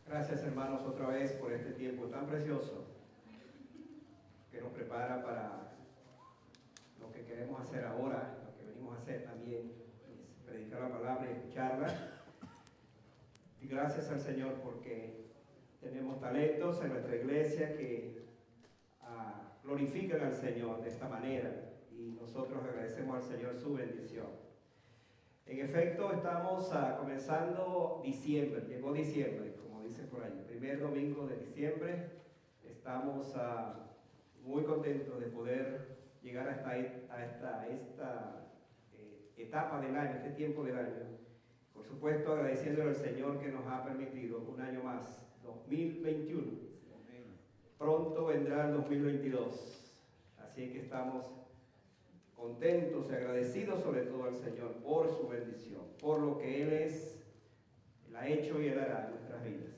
Gracias, hermanos, otra vez por este tiempo tan precioso que nos prepara para lo que queremos hacer ahora, lo que venimos a hacer también, es predicar la palabra y escucharla. Y gracias al Señor porque tenemos talentos en nuestra iglesia que glorifican al Señor de esta manera y nosotros agradecemos al Señor su bendición. En efecto, estamos comenzando diciembre, llegó diciembre, como dicen por ahí, el primer domingo de diciembre. Estamos muy contentos de poder llegar a esta etapa del año, este tiempo del año. Por supuesto, agradeciéndole al Señor que nos ha permitido un año más, 2021. Pronto vendrá el 2022, así que estamos contentos y agradecidos sobre todo al Señor por su bendición, por lo que Él ha hecho y Él hará en nuestras vidas.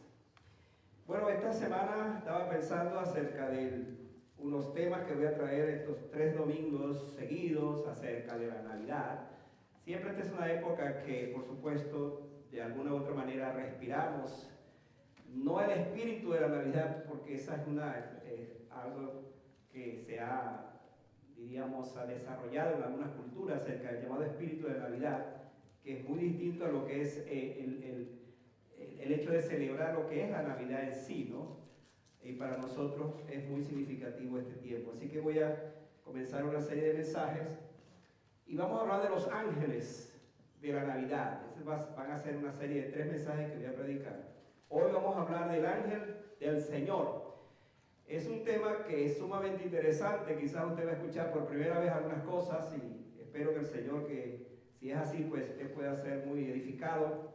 Bueno, esta semana estaba pensando acerca de unos temas que voy a traer estos 3 domingos seguidos acerca de la Navidad. Siempre esta es una época que, por supuesto, de alguna u otra manera respiramos, no el espíritu de la Navidad, porque esa es algo que se ha desarrollado en algunas culturas acerca del llamado espíritu de Navidad, que es muy distinto a lo que es el hecho de celebrar lo que es la Navidad en sí, ¿no? Y para nosotros es muy significativo este tiempo. Así que voy a comenzar una serie de mensajes y vamos a hablar de los ángeles de la Navidad. Van a ser una serie de 3 mensajes que voy a predicar. Hoy vamos a hablar del ángel del Señor. Es un tema que es sumamente interesante, quizás usted va a escuchar por primera vez algunas cosas y espero que el Señor, que si es así, pues usted pueda ser muy edificado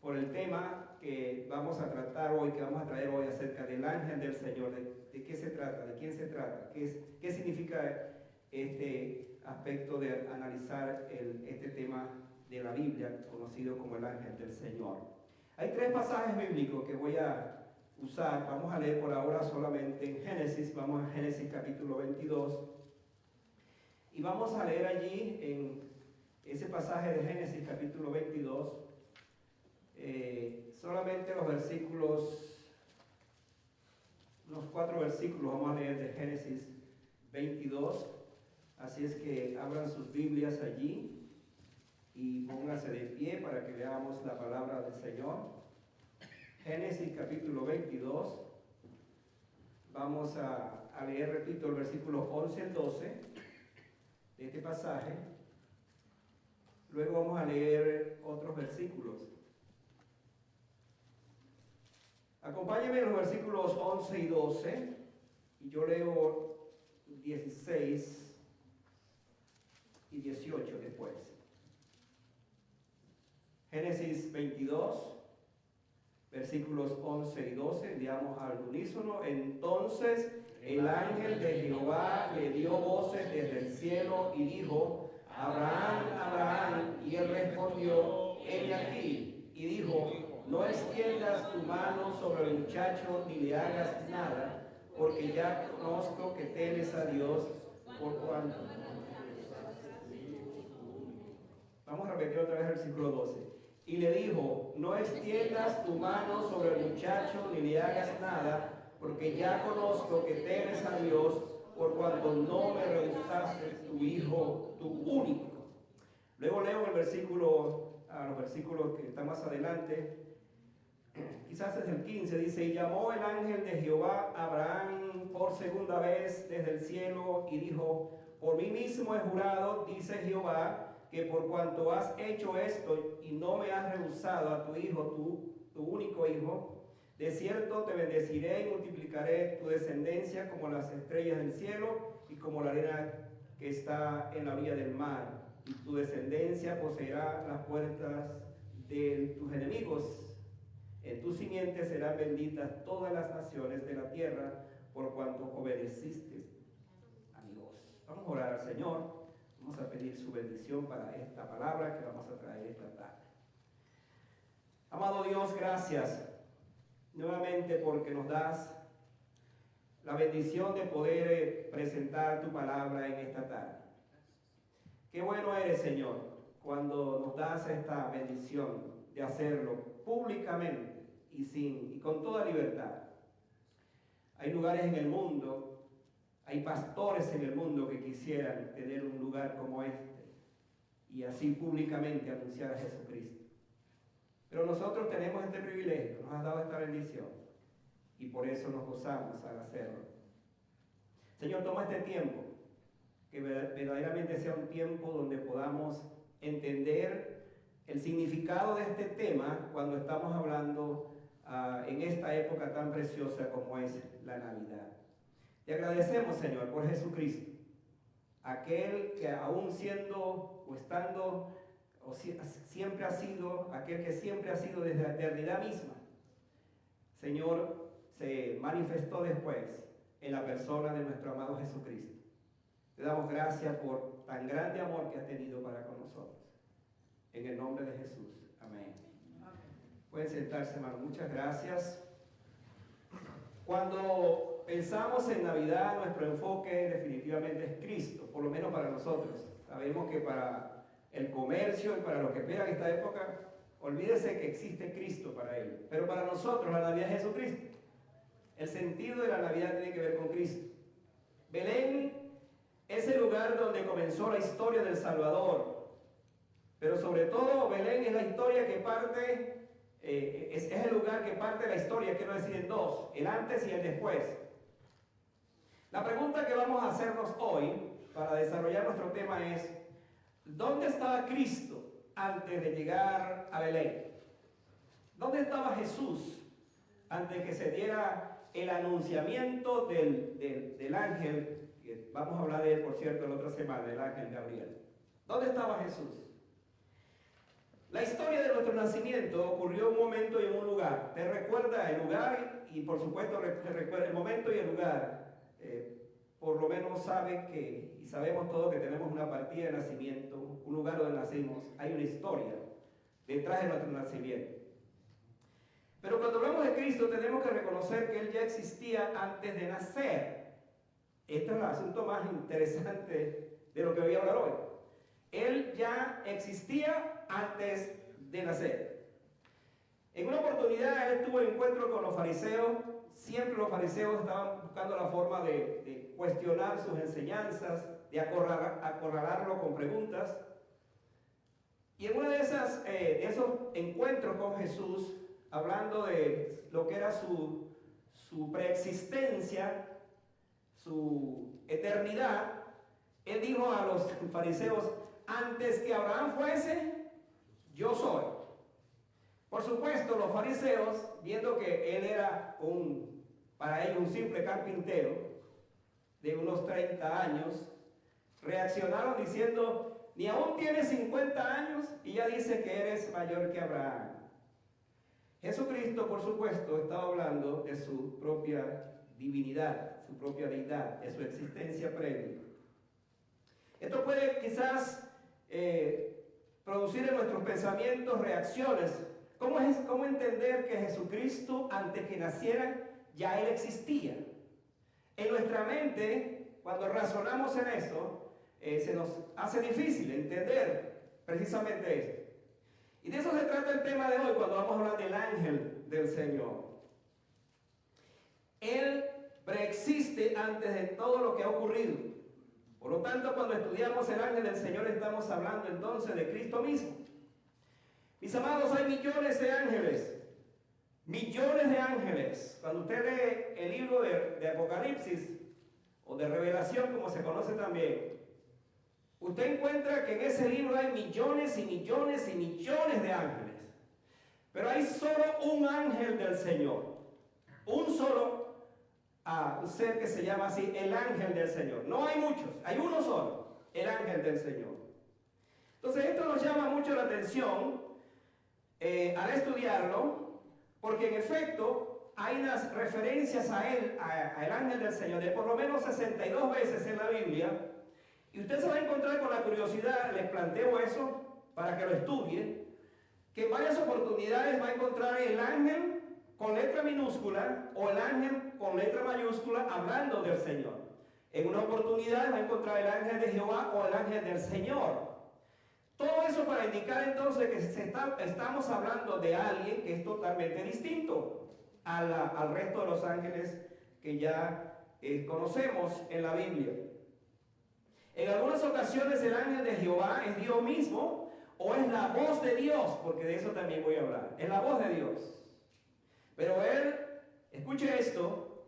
por el tema que vamos a tratar hoy, que vamos a traer hoy acerca del ángel del Señor, de qué se trata, de quién se trata, qué significa este aspecto de analizar este tema de la Biblia, conocido como el ángel del Señor. Hay 3 pasajes bíblicos que voy a usar. Vamos a leer por ahora solamente en Génesis. Vamos a Génesis capítulo 22 y vamos a leer allí en ese pasaje de Génesis capítulo 22 solamente los 4 versículos vamos a leer de Génesis 22. Así es que abran sus Biblias allí y pónganse de pie para que veamos la palabra del Señor. Génesis capítulo 22, vamos a leer, repito, el versículo 11 al 12 de este pasaje. Luego vamos a leer otros versículos. Acompáñenme en los versículos 11 y 12, y yo leo 16 y 18 después. Génesis 22. Versículos 11 y 12, digamos al unísono. Entonces el ángel de Jehová le dio voces desde el cielo y dijo: Abraham, Abraham. Y él respondió: heme aquí. Y dijo: no extiendas tu mano sobre el muchacho ni le hagas nada, porque ya conozco que temes a Dios, por cuanto. Vamos a repetir otra vez el versículo 12. Y le dijo: no extiendas tu mano sobre el muchacho ni le hagas nada, porque ya conozco que temes a Dios, por cuanto no me rehusaste tu hijo, tu único. Luego leo los versículos que están más adelante, quizás es el 15, dice: y llamó el ángel de Jehová a Abraham por segunda vez desde el cielo y dijo: por mí mismo he jurado, dice Jehová, que por cuanto has hecho esto y no me has rehusado a tu hijo, tu único hijo, de cierto te bendeciré y multiplicaré tu descendencia como las estrellas del cielo y como la arena que está en la orilla del mar, y tu descendencia poseerá las puertas de tus enemigos. En tu simiente serán benditas todas las naciones de la tierra, por cuanto obedeciste a mi voz. Vamos a orar al Señor. Vamos a pedir su bendición para esta palabra que vamos a traer esta tarde. Amado Dios, gracias nuevamente porque nos das la bendición de poder presentar tu palabra en esta tarde. Qué bueno eres, Señor, cuando nos das esta bendición de hacerlo públicamente y con toda libertad. Hay lugares en el mundo, hay pastores en el mundo que quisieran tener un lugar como este y así públicamente anunciar a Jesucristo. Pero nosotros tenemos este privilegio, nos has dado esta bendición y por eso nos gozamos al hacerlo. Señor, toma este tiempo, que verdaderamente sea un tiempo donde podamos entender el significado de este tema cuando estamos hablando en esta época tan preciosa como es la Navidad. Te agradecemos, Señor, por Jesucristo, aquel que aún siendo o estando siempre ha sido, aquel que siempre ha sido desde la eternidad misma, Señor, se manifestó después en la persona de nuestro amado Jesucristo. Te damos gracias por tan grande amor que has tenido para con nosotros. En el nombre de Jesús. Amén. Pueden sentarse, hermano. Muchas gracias. Cuando pensamos en Navidad, nuestro enfoque definitivamente es Cristo, por lo menos para nosotros. Sabemos que para el comercio y para los que esperan esta época, olvídese que existe Cristo para ellos. Pero para nosotros la Navidad es Jesucristo. El sentido de la Navidad tiene que ver con Cristo. Belén es el lugar donde comenzó la historia del Salvador. Pero sobre todo Belén es la historia que parte, es el lugar que parte la historia, quiero decir en dos, el antes y el después. La pregunta que vamos a hacernos hoy para desarrollar nuestro tema es: ¿dónde estaba Cristo antes de llegar a Belén? ¿Dónde estaba Jesús antes de que se diera el anunciamiento del ángel? Vamos a hablar de él, por cierto, la otra semana, el ángel Gabriel. ¿Dónde estaba Jesús? La historia de nuestro nacimiento ocurrió en un momento y en un lugar. ¿Te recuerda el lugar? Y por supuesto te recuerda el momento y el lugar. Por lo menos sabe que, y sabemos todos que tenemos una partida de nacimiento, un lugar donde nacimos. Hay una historia detrás de nuestro nacimiento. Pero cuando hablamos de Cristo tenemos que reconocer que Él ya existía antes de nacer. Este es el asunto más interesante de lo que voy a hablar hoy. Él ya existía antes de nacer. En una oportunidad Él tuvo encuentro con los fariseos. Siempre los fariseos estaban buscando la forma de cuestionar sus enseñanzas, de acorralarlo con preguntas. Y en uno de esos encuentros con Jesús, hablando de lo que era su preexistencia, su eternidad, Él dijo a los fariseos: antes que Abraham fuese, yo soy. Por supuesto, los fariseos, viendo que Él era para ellos un simple carpintero de unos 30 años, reaccionaron diciendo: ni aún tienes 50 años y ya dice que eres mayor que Abraham. Jesucristo, por supuesto, estaba hablando de su propia divinidad, su propia deidad, de su existencia previa. Esto puede quizás producir en nuestros pensamientos reacciones. ¿Cómo entender que Jesucristo, antes que naciera, ya Él existía? En nuestra mente, cuando razonamos en eso, se nos hace difícil entender precisamente esto. Y de eso se trata el tema de hoy cuando vamos a hablar del ángel del Señor. Él preexiste antes de todo lo que ha ocurrido. Por lo tanto, cuando estudiamos el ángel del Señor, estamos hablando entonces de Cristo mismo. Mis amados, hay millones de ángeles. Millones de ángeles. Cuando usted lee el libro de Apocalipsis, o de Revelación, como se conoce también, usted encuentra que en ese libro hay millones y millones y millones de ángeles. Pero hay solo un ángel del Señor. Un solo un ser que se llama así, el ángel del Señor. No hay muchos, hay uno solo, el ángel del Señor. Entonces esto nos llama mucho la atención al estudiarlo, porque en efecto hay unas referencias a él, al ángel del Señor, de por lo menos 62 veces en la Biblia. Y usted se va a encontrar con la curiosidad, les planteo eso para que lo estudie, que en varias oportunidades va a encontrar el ángel con letra minúscula o el ángel con letra mayúscula hablando del Señor. En una oportunidad va a encontrar el ángel de Jehová o el ángel del Señor. Todo eso para indicar entonces que estamos hablando de alguien que es totalmente distinto al resto de los ángeles que ya conocemos en la Biblia. En algunas ocasiones el ángel de Jehová es Dios mismo o es la voz de Dios, porque de eso también voy a hablar. Es la voz de Dios. Pero él, escuche esto,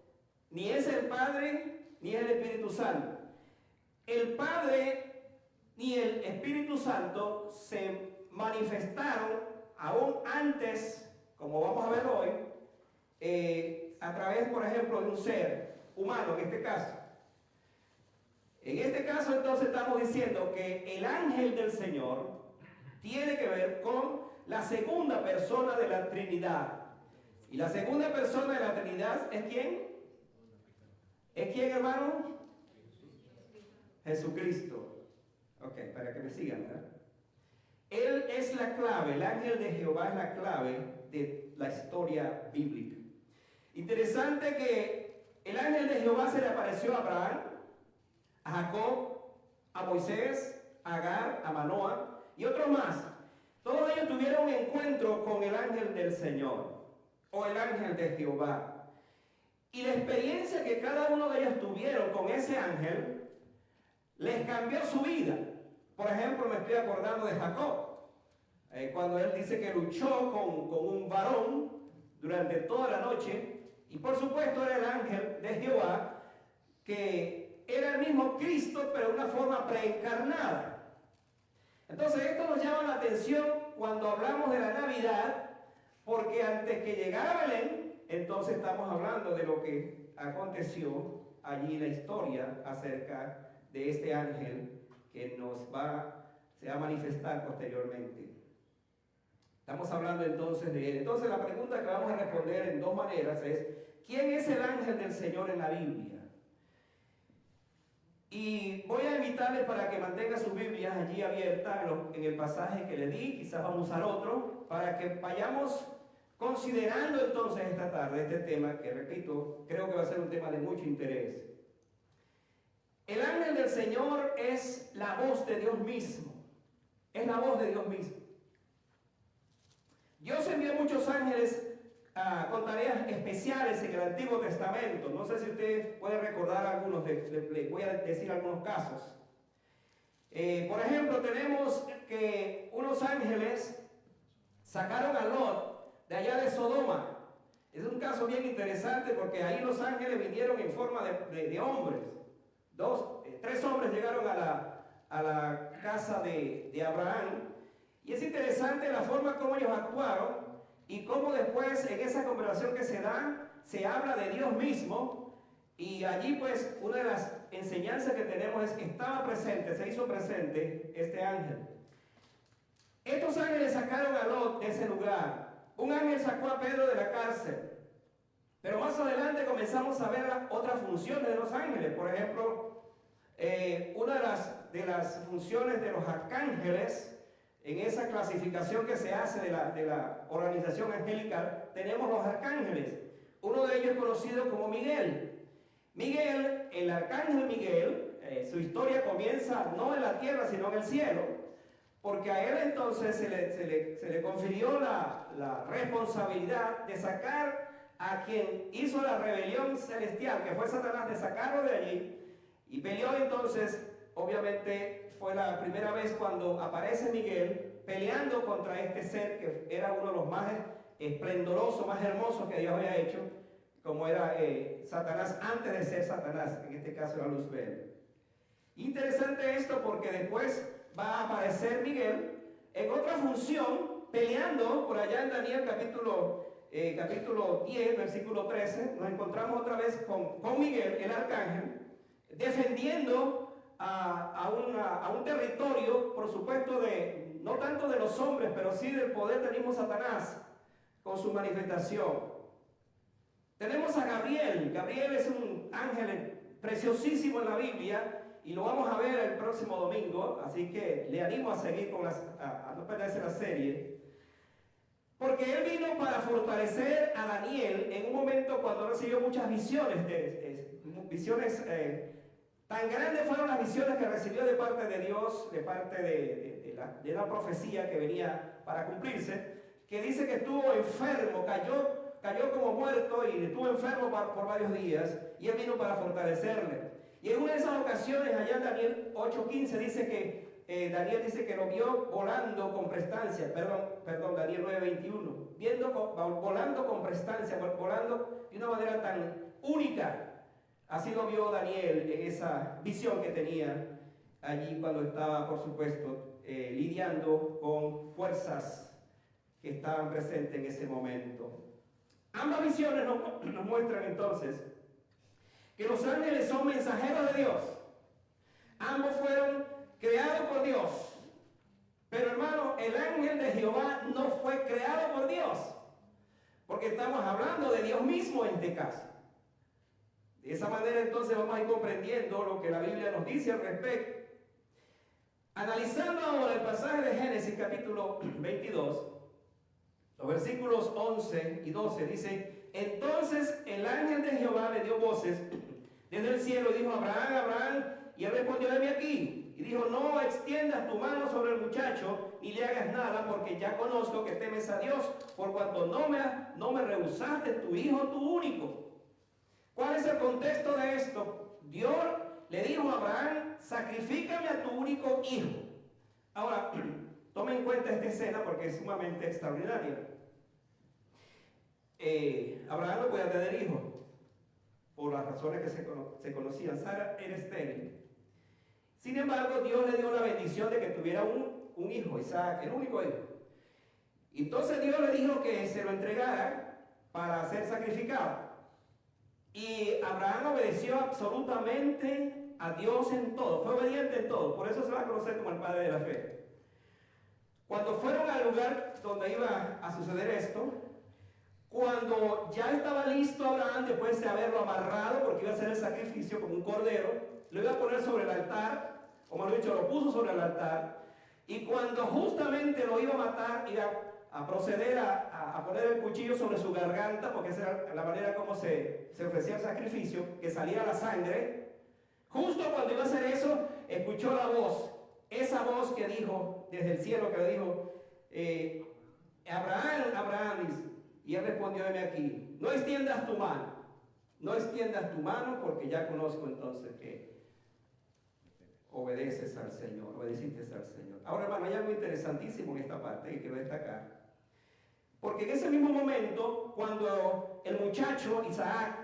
ni es el Padre ni es el Espíritu Santo. El Padre ni el Espíritu Santo se manifestaron aún antes, como vamos a ver hoy, a través, por ejemplo, de un ser humano en este caso. En este caso, entonces, estamos diciendo que el ángel del Señor tiene que ver con la segunda persona de la Trinidad. Y la segunda persona de la Trinidad es ¿quién? ¿Es quién, hermano? Jesucristo. Ok, para que me sigan, ¿verdad? Él es la clave, el ángel de Jehová es la clave de la historia bíblica. Interesante que el ángel de Jehová se le apareció a Abraham, a Jacob, a Moisés, a Agar, a Manoah y otros más. Todos ellos tuvieron un encuentro con el ángel del Señor o el ángel de Jehová. Y la experiencia que cada uno de ellos tuvieron con ese ángel les cambió su vida. Por ejemplo, me estoy acordando de Jacob, cuando él dice que luchó con un varón durante toda la noche, y por supuesto era el ángel de Jehová, que era el mismo Cristo, pero de una forma preencarnada. Entonces esto nos llama la atención cuando hablamos de la Navidad, porque antes que llegara Belén, entonces estamos hablando de lo que aconteció allí en la historia acerca de este ángel que se va a manifestar posteriormente. Estamos hablando entonces de él. Entonces la pregunta que vamos a responder en dos maneras es: ¿quién es el ángel del Señor en la Biblia? Y voy a invitarles para que mantengan sus Biblias allí abiertas en el pasaje que les di. Quizás vamos a usar otro, para que vayamos considerando entonces esta tarde este tema, que repito, creo que va a ser un tema de mucho interés. El ángel del Señor es la voz de Dios mismo. Es la voz de Dios mismo. Dios envió muchos ángeles con tareas especiales en el Antiguo Testamento. No sé si ustedes pueden recordar algunos, les voy a decir algunos casos. Por ejemplo, tenemos que unos ángeles sacaron a Lot de allá de Sodoma. Es un caso bien interesante porque ahí los ángeles vinieron en forma de hombres. Tres hombres llegaron a la casa de Abraham. Y es interesante la forma como ellos actuaron y cómo después en esa conversación que se da, se habla de Dios mismo. Y allí pues una de las enseñanzas que tenemos es que estaba presente, se hizo presente este ángel. Estos ángeles sacaron a Lot de ese lugar. Un ángel sacó a Pedro de la cárcel. Pero más adelante comenzamos a ver otras funciones de los ángeles. Por ejemplo, una de las funciones de los arcángeles, en esa clasificación que se hace de la organización angelical, tenemos los arcángeles. Uno de ellos es conocido como Miguel. Miguel, el arcángel Miguel, su historia comienza no en la tierra, sino en el cielo, porque a él entonces se le confirió la responsabilidad de sacar a quien hizo la rebelión celestial, que fue Satanás, de sacarlo de allí, y peleó entonces, obviamente, fue la primera vez cuando aparece Miguel peleando contra este ser que era uno de los más esplendorosos, más hermosos que Dios había hecho, como era Satanás antes de ser Satanás, en este caso era Luzbel. Interesante esto porque después va a aparecer Miguel en otra función, peleando por allá en Daniel capítulo 10, versículo 13, nos encontramos otra vez con Miguel, el arcángel, defendiendo a un territorio, por supuesto, no tanto de los hombres, pero sí del poder del mismo Satanás, con su manifestación. Tenemos a Gabriel. Gabriel es un ángel preciosísimo en la Biblia, y lo vamos a ver el próximo domingo, así que le animo a seguir a no perderse la serie. Porque él vino para fortalecer a Daniel en un momento cuando recibió muchas visiones, Tan grandes fueron las visiones que recibió de parte de Dios, de parte de la profecía que venía para cumplirse, que dice que estuvo enfermo, cayó como muerto y estuvo enfermo por varios días, y él vino para fortalecerle. Y en una de esas ocasiones, allá en Daniel 8:15, dice que Daniel dice que lo vio volando con prestancia, perdón, Daniel 9:21, volando con prestancia, volando de una manera tan única. Así lo vio Daniel en esa visión que tenía allí cuando estaba, por supuesto, lidiando con fuerzas que estaban presentes en ese momento. Ambas visiones nos muestran entonces que los ángeles son mensajeros de Dios. Ambos fueron creados por Dios. Pero hermano, el ángel de Jehová no fue creado por Dios, porque estamos hablando de Dios mismo en este caso. De esa manera entonces vamos a ir comprendiendo lo que la Biblia nos dice al respecto. Analizando ahora el pasaje de Génesis capítulo 22, los versículos 11 y 12 dice: entonces el ángel de Jehová le dio voces desde el cielo y dijo: Abraham, Abraham, y él respondió: heme aquí. Y dijo: no extiendas tu mano sobre el muchacho ni le hagas nada, porque ya conozco que temes a Dios, por cuanto no me rehusaste tu hijo, tu único. ¿Cuál es el contexto de esto? Dios le dijo a Abraham: sacrifícame a tu único hijo. Ahora, tome en cuenta esta escena porque es sumamente extraordinaria. Abraham no podía tener hijos por las razones que se conocían. Sara era estéril. Sin embargo, Dios le dio la bendición de que tuviera un hijo, Isaac, el único hijo. Entonces Dios le dijo que se lo entregara para ser sacrificado. Y Abraham obedeció absolutamente a Dios en todo, fue obediente en todo, por eso se va a conocer como el padre de la fe. Cuando fueron al lugar donde iba a suceder esto, cuando ya estaba listo Abraham, después de haberlo amarrado, porque iba a hacer el sacrificio como un cordero, lo iba a poner sobre el altar, como lo he dicho, lo puso sobre el altar, y cuando justamente lo iba a matar, iba a proceder a poner el cuchillo sobre su garganta, porque esa era la manera como se ofrecía el sacrificio, que saliera la sangre. Justo cuando iba a hacer eso, escuchó la voz, esa voz que dijo desde el cielo, que le dijo: Abraham, Abraham, dice, y él respondió: heme aquí, no extiendas tu mano, porque ya conozco entonces que obedeciste al Señor. Ahora, hermano, hay algo interesantísimo en esta parte que quiero destacar. Porque en ese mismo momento, cuando el muchacho Isaac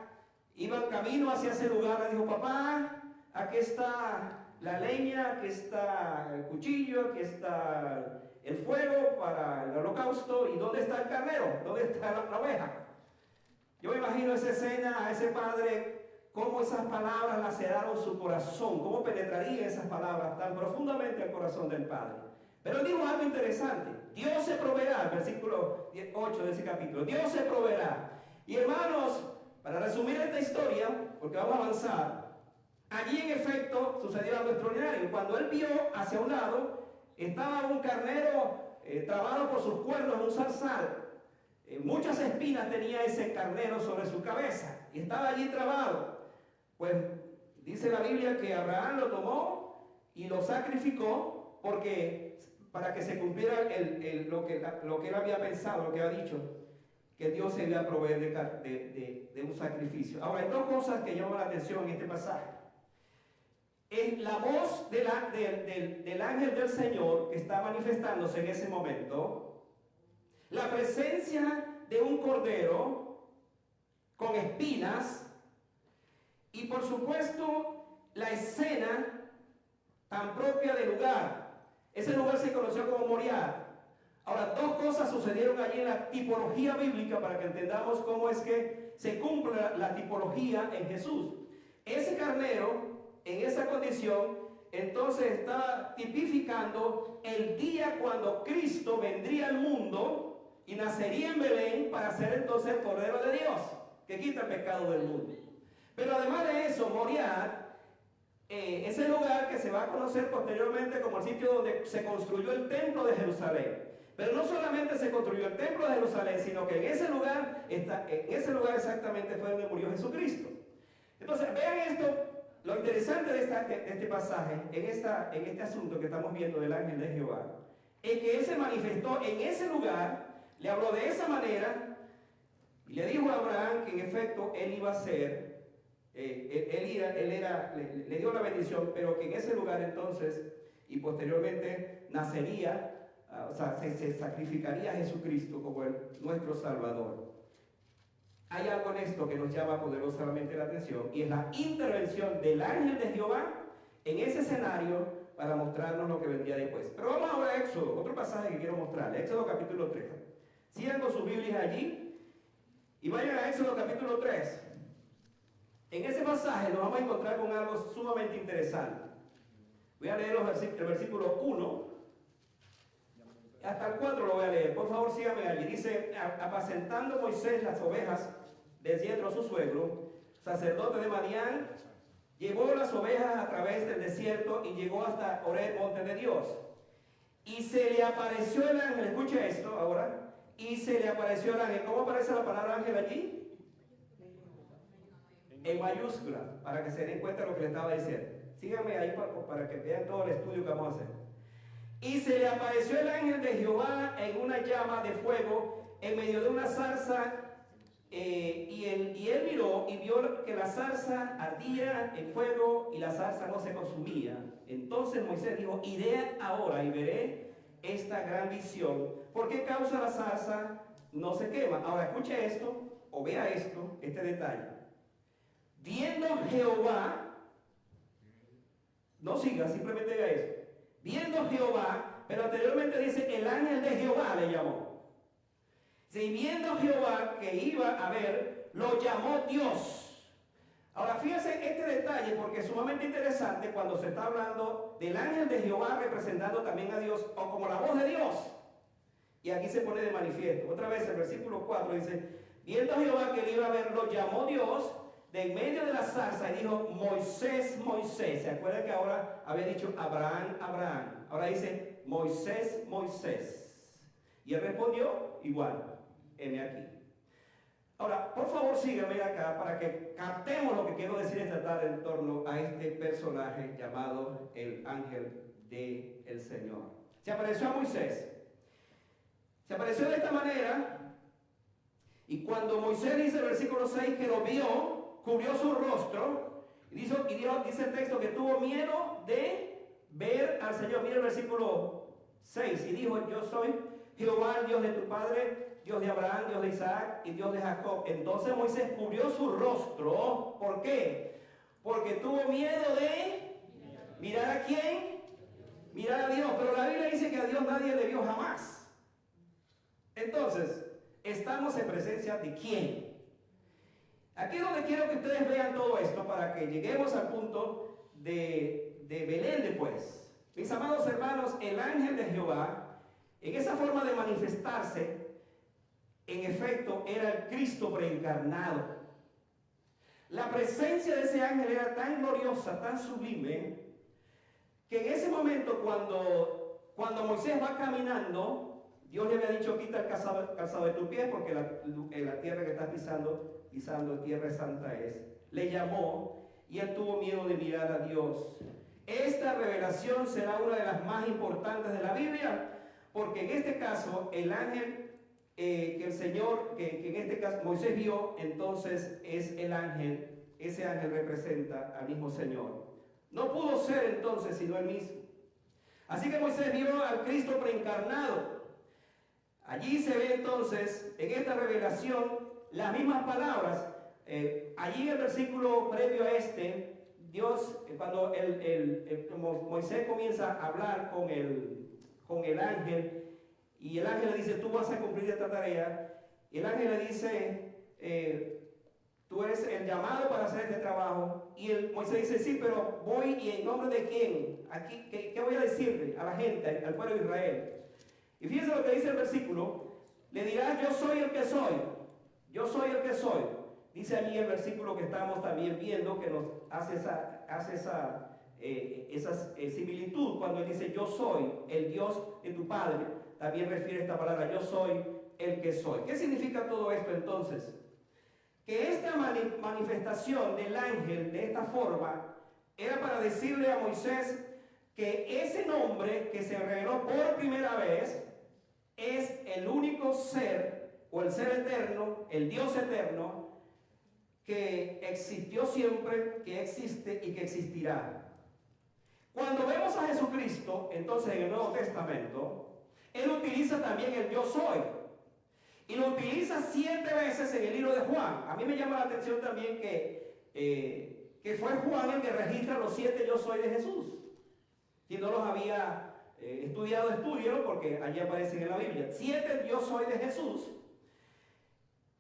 iba en camino hacia ese lugar, le dijo: papá, aquí está la leña, aquí está el cuchillo, aquí está el fuego para el holocausto, ¿y dónde está el carnero? ¿Dónde está la oveja? Yo me imagino esa escena, a ese padre, cómo esas palabras laceraron su corazón, cómo penetrarían esas palabras tan profundamente al corazón del padre. Pero él dijo algo interesante: Dios se proveerá, versículo 8 de ese capítulo, Dios se proveerá. Y hermanos, para resumir esta historia, porque vamos a avanzar, allí en efecto sucedió algo extraordinario. Cuando él vio hacia un lado, estaba un carnero trabado por sus cuernos en un zarzal. Muchas espinas tenía ese carnero sobre su cabeza y estaba allí trabado. Pues dice la Biblia que Abraham lo tomó y lo sacrificó, porque para que se cumpliera lo que él había pensado, lo que había dicho, que Dios se iba a proveer de un sacrificio. Ahora, hay dos cosas que llaman la atención en este pasaje. Es la voz del ángel del Señor que está manifestándose en ese momento, la presencia de un cordero con espinas, y por supuesto la escena tan propia del lugar. Ese lugar se conoció como Moriah. Ahora, dos cosas sucedieron allí en la tipología bíblica para que entendamos cómo es que se cumple la tipología en Jesús. Ese carnero, en esa condición, entonces está tipificando el día cuando Cristo vendría al mundo y nacería en Belén para ser entonces el Cordero de Dios, que quita el pecado del mundo. Pero además de eso, Moriah es el lugar que se va a conocer posteriormente como el sitio donde se construyó el templo de Jerusalén. Pero no solamente se construyó el templo de Jerusalén, sino que en ese lugar exactamente fue donde murió Jesucristo. Entonces, vean esto lo interesante de este pasaje, en este asunto que estamos viendo del ángel de Jehová, es que él se manifestó en ese lugar, le habló de esa manera, y le dijo a Abraham que en efecto él iba a ser, le dio la bendición, pero que en ese lugar entonces, y posteriormente nacería, o sea, se sacrificaría a Jesucristo como nuestro Salvador. Hay algo en esto que nos llama poderosamente la atención, y es la intervención del ángel de Jehová en ese escenario para mostrarnos lo que vendría después. Pero vamos ahora a Éxodo, otro pasaje que quiero mostrarles, Éxodo capítulo 3. Sigan con sus Biblias allí y vayan a Éxodo capítulo 3. En ese pasaje nos vamos a encontrar con algo sumamente interesante. Voy a leer el versículo 1 hasta el 4, lo voy a leer. Por favor, síganme allí. Dice: apacentando Moisés las ovejas de Yetro su suegro, sacerdote de Madián, llevó las ovejas a través del desierto y llegó hasta Horeb, monte de Dios. Y se le apareció el ángel, escuche esto ahora, y se le apareció el ángel. ¿Cómo aparece la palabra ángel allí? En mayúscula, para que se den cuenta de lo que le estaba diciendo. Síganme ahí para que vean todo el estudio que vamos a hacer. Y se le apareció el ángel de Jehová en una llama de fuego en medio de una zarza, y él miró y vio que la zarza ardía en fuego y la zarza no se consumía. Entonces Moisés dijo: iré ahora y veré esta gran visión. ¿Por qué causa la zarza no se quema? Ahora escuche esto, o vea esto, este detalle. Viendo Jehová, no siga, simplemente vea eso. Viendo Jehová, pero anteriormente dice el ángel de Jehová le llamó. Si viendo Jehová que iba a ver, lo llamó Dios. Ahora fíjense este detalle porque es sumamente interesante cuando se está hablando del ángel de Jehová representando también a Dios, o como la voz de Dios. Y aquí se pone de manifiesto. Otra vez el versículo 4 dice: viendo Jehová que él iba a ver, lo llamó Dios de en medio de la zarza y dijo: Moisés, Moisés. ¿Se acuerdan que ahora había dicho Abraham, Abraham? Ahora dice Moisés, Moisés. Y él respondió igual: heme aquí. Ahora, por favor, síganme acá para que captemos lo que quiero decir esta tarde en torno a este personaje llamado el ángel del Señor. Se apareció a Moisés. Se apareció de esta manera, y cuando Moisés dice en el versículo 6 que lo vio, cubrió su rostro, y dice el texto que tuvo miedo de ver al Señor. Mira el versículo 6, y dijo: yo soy Jehová, el Dios de tu padre, Dios de Abraham, Dios de Isaac y Dios de Jacob. Entonces Moisés cubrió su rostro. ¿Por qué? Porque tuvo miedo de mirar a quién, mirar a Dios. Pero la Biblia dice que a Dios nadie le vio jamás. Entonces, estamos en presencia de quién. Aquí es donde quiero que ustedes vean todo esto para que lleguemos al punto de Belén después. Mis amados hermanos, el ángel de Jehová, en esa forma de manifestarse, en efecto, era el Cristo preencarnado. La presencia de ese ángel era tan gloriosa, tan sublime, que en ese momento cuando Moisés va caminando, Dios le había dicho: quita el calzado de tu pie, porque la tierra que estás pisando tierra santa es. Le llamó y él tuvo miedo de mirar a Dios. Esta revelación será una de las más importantes de la Biblia, porque en este caso el ángel que el Señor, que en este caso Moisés vio, entonces es el ángel. Ese ángel representa al mismo Señor. No pudo ser entonces sino el mismo. Así que Moisés vio al Cristo preencarnado. Allí se ve entonces, en esta revelación, las mismas palabras. Allí en el versículo previo a este, Dios, cuando Moisés comienza a hablar con el ángel, y el ángel le dice: tú vas a cumplir esta tarea. Y el ángel le dice: tú eres el llamado para hacer este trabajo. Y Moisés dice: sí, pero voy, ¿y en nombre de quién? Aquí, ¿qué voy a decirle a la gente, al pueblo de Israel? Y fíjense lo que dice el versículo: le dirás: yo soy el que soy. Yo soy el que soy. Dice allí el versículo que estamos también viendo, que nos hace esa similitud. Cuando él dice: yo soy el Dios de tu padre, también refiere esta palabra: yo soy el que soy. ¿Qué significa todo esto entonces? Que esta manifestación del ángel de esta forma era para decirle a Moisés que ese nombre que se reveló por primera vez es el único ser, o el ser eterno, el Dios eterno, que existió siempre, que existe y que existirá. Cuando vemos a Jesucristo, entonces en el Nuevo Testamento, Él utiliza también el yo soy. Y lo utiliza 7 veces en el libro de Juan. A mí me llama la atención también que fue Juan el que registra los 7 yo soy de Jesús. Si no los había estudiado, estúdielo porque allí aparecen en la Biblia. 7 yo soy de Jesús.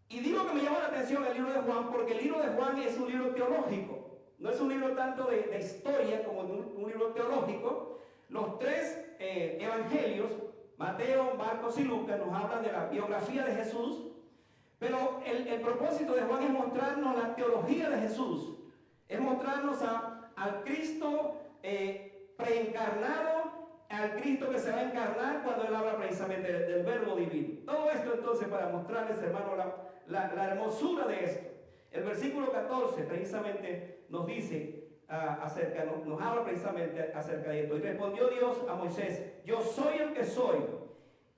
Y digo que me llama la atención el libro de Juan porque el libro de Juan es un libro teológico. No es un libro tanto de historia como un libro teológico. Los 3 evangelios, Mateo, Marcos y Lucas, nos hablan de la biografía de Jesús. Pero el propósito de Juan es mostrarnos la teología de Jesús. Es mostrarnos al Cristo preencarnado, al Cristo que se va a encarnar cuando Él habla precisamente del verbo divino. Todo esto entonces para mostrarles, hermano, la hermosura de esto. El versículo 14 precisamente nos dice nos habla precisamente acerca de esto. Y respondió Dios a Moisés: yo soy el que soy.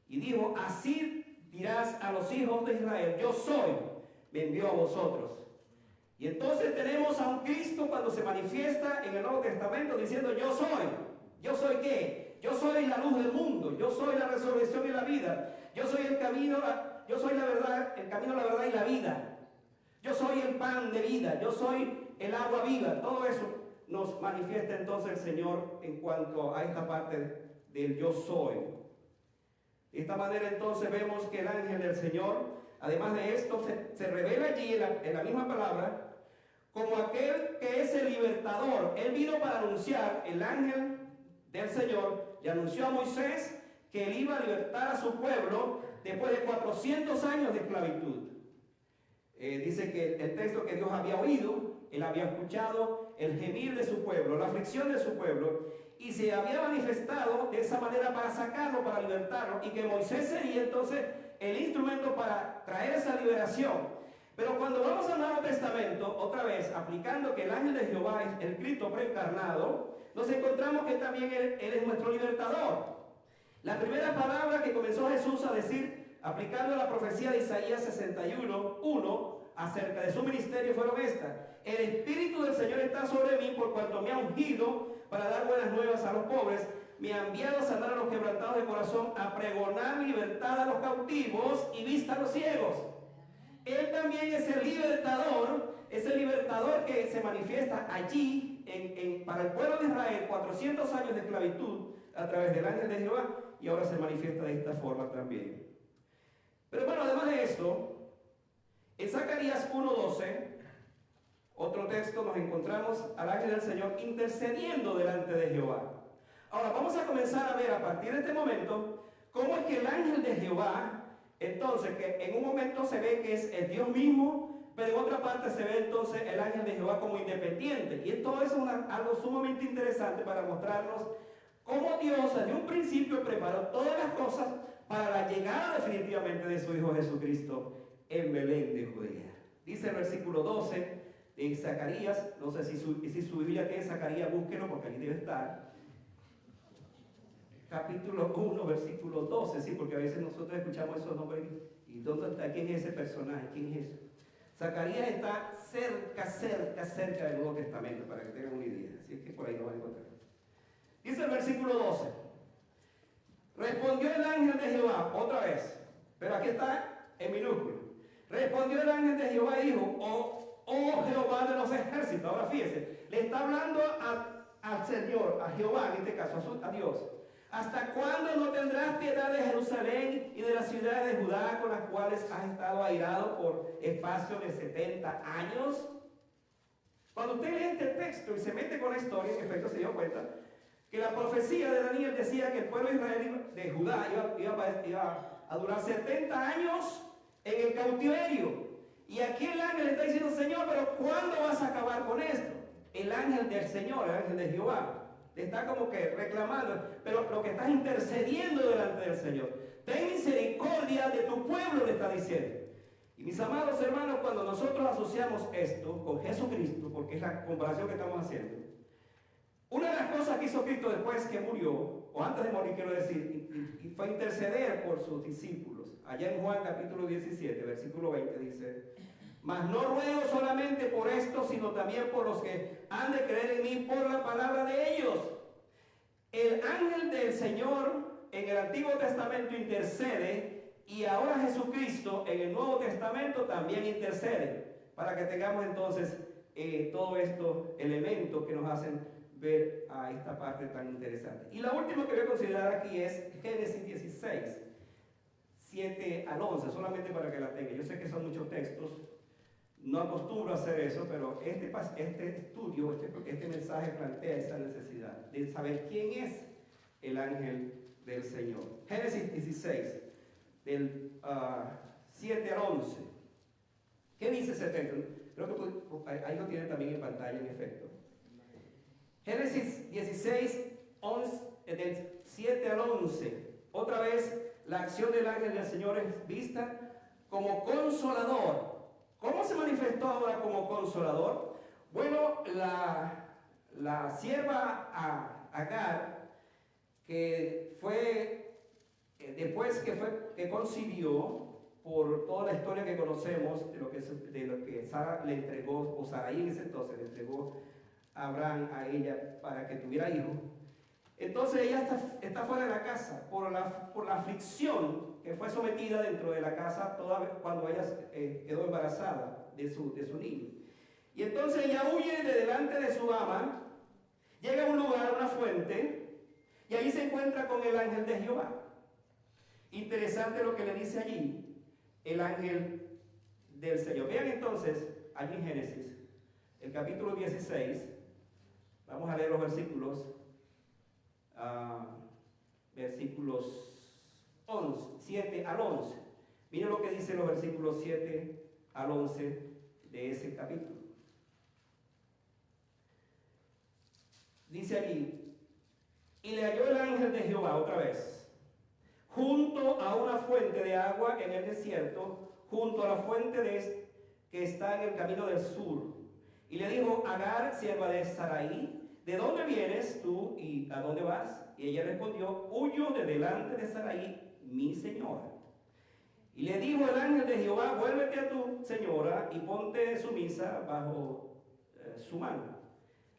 Y dijo: así dirás a los hijos de Israel: yo soy, me envió a vosotros. Y entonces tenemos a un Cristo cuando se manifiesta en el Nuevo Testamento diciendo: yo soy. ¿Yo soy qué? Yo soy la luz del mundo, yo soy la resurrección y la vida, yo soy el camino, yo soy la verdad, el camino, la verdad y la vida. Yo soy el pan de vida, yo soy el agua viva. Todo eso nos manifiesta entonces el Señor en cuanto a esta parte del yo soy. De esta manera entonces vemos que el ángel del Señor, además de esto, se revela allí en la misma palabra como aquel que es el libertador. Él vino para anunciar, el ángel del Señor le anunció a Moisés que él iba a libertar a su pueblo después de 400 años de esclavitud. Dice que el texto que Dios había oído, Él había escuchado el gemir de su pueblo, la aflicción de su pueblo, y se había manifestado de esa manera para sacarlo, para libertarlo, y que Moisés sería entonces el instrumento para traer esa liberación. Pero cuando vamos al Nuevo Testamento, otra vez, aplicando que el ángel de Jehová es el Cristo preencarnado, nos encontramos que también Él es nuestro libertador. La primera palabra que comenzó Jesús a decir, aplicando la profecía de Isaías 61:1 acerca de su ministerio, fueron estas: el Espíritu del Señor está sobre mí, por cuanto me ha ungido para dar buenas nuevas a los pobres, me ha enviado a sanar a los quebrantados de corazón, a pregonar libertad a los cautivos y vista a los ciegos. Él también es el libertador que se manifiesta allí para el pueblo de Israel, 400 años de esclavitud a través del ángel de Jehová, y ahora se manifiesta de esta forma también. Pero bueno, además de esto, en Zacarías 1:12, otro texto, nos encontramos al ángel del Señor intercediendo delante de Jehová. Ahora vamos a comenzar a ver a partir de este momento cómo es que el ángel de Jehová, entonces, que en un momento se ve que es el Dios mismo, pero en otra parte se ve entonces el ángel de Jehová como independiente. Y todo eso es algo sumamente interesante para mostrarnos cómo Dios desde un principio preparó todas las cosas para la llegada definitivamente de su Hijo Jesucristo en Belén de Judea. Dice el versículo 12 de Zacarías, no sé si su Biblia tiene Zacarías, búsquelo porque allí debe estar. Capítulo 1, versículo 12, sí, porque a veces nosotros escuchamos esos nombres y ¿dónde está? ¿Quién es ese personaje? ¿Quién es eso? Zacarías está cerca del Nuevo Testamento, para que tengan una idea, así que por ahí lo van a encontrar. Dice el versículo 12: respondió el ángel de Jehová, otra vez, pero aquí está en minúsculo. Respondió el ángel de Jehová y dijo: oh Jehová de los ejércitos. Ahora fíjese, le está hablando al Señor, a Jehová en este caso, a Dios. ¿Hasta cuándo no tendrás piedad de Jerusalén y de las ciudades de Judá, con las cuales has estado airado por espacio de 70 años? Cuando usted lee este texto y se mete con la historia, en efecto se dio cuenta que la profecía de Daniel decía que el pueblo de Israel, de Judá, iba a durar 70 años en el cautiverio. Y aquí el ángel está diciendo: Señor, pero ¿cuándo vas a acabar con esto? El ángel del Señor, el ángel de Jehová, le está como que reclamando, pero lo que estás intercediendo delante del Señor. Ten misericordia de tu pueblo, le está diciendo. Y mis amados hermanos, cuando nosotros asociamos esto con Jesucristo, porque es la comparación que estamos haciendo, Una de las cosas que hizo Cristo después que murió, o antes de morir quiero decir, y fue interceder por sus discípulos. Allá en Juan capítulo 17, versículo 20 dice: mas no ruego solamente por esto, sino también por los que han de creer en mí por la palabra de ellos. El ángel del Señor en el Antiguo Testamento intercede, y ahora Jesucristo en el Nuevo Testamento también intercede, para que tengamos entonces todos estos elementos que nos hacen ver a esta parte tan interesante. Y la última que voy a considerar aquí es Génesis 16, 7 al 11, solamente para que la tenga. Yo sé que son muchos textos, no acostumbro a hacer eso, pero este estudio, este mensaje plantea esa necesidad de saber quién es el ángel del Señor. Génesis 16, del 7 al 11. ¿Qué dice ese texto? Creo que ahí lo tienen también en pantalla, en efecto. Génesis 16, 11, del 7 al 11. Otra vez, la acción del ángel del Señor es vista como consolador. ¿Cómo se manifestó ahora como consolador? Bueno, la sierva Agar, que fue, después que concibió, por toda la historia que conocemos de lo que Sara le entregó, o Sarai en ese entonces le entregó a Abraham a ella para que tuviera hijos. Entonces ella está fuera de la casa por la aflicción que fue sometida dentro de la casa cuando ella quedó embarazada de su niño. Y entonces ella huye de delante de su ama, llega a un lugar, una fuente, y ahí se encuentra con el ángel de Jehová. Interesante lo que le dice allí el ángel del Señor. Vean entonces, allí en Génesis, el capítulo 16, vamos a leer los versículos 7 al 11. Miren lo que dice los versículos 7 al 11 de ese capítulo. Dice allí: y le halló el ángel de Jehová otra vez, junto a una fuente de agua en el desierto, junto a la fuente que está en el camino del sur. Y le dijo: Agar, sierva de Sarai, ¿de dónde vienes tú y a dónde vas? Y ella respondió: huyo de delante de Sarai, mi señora. Y le dijo el ángel de Jehová: vuélvete a tu señora y ponte sumisa bajo su mano.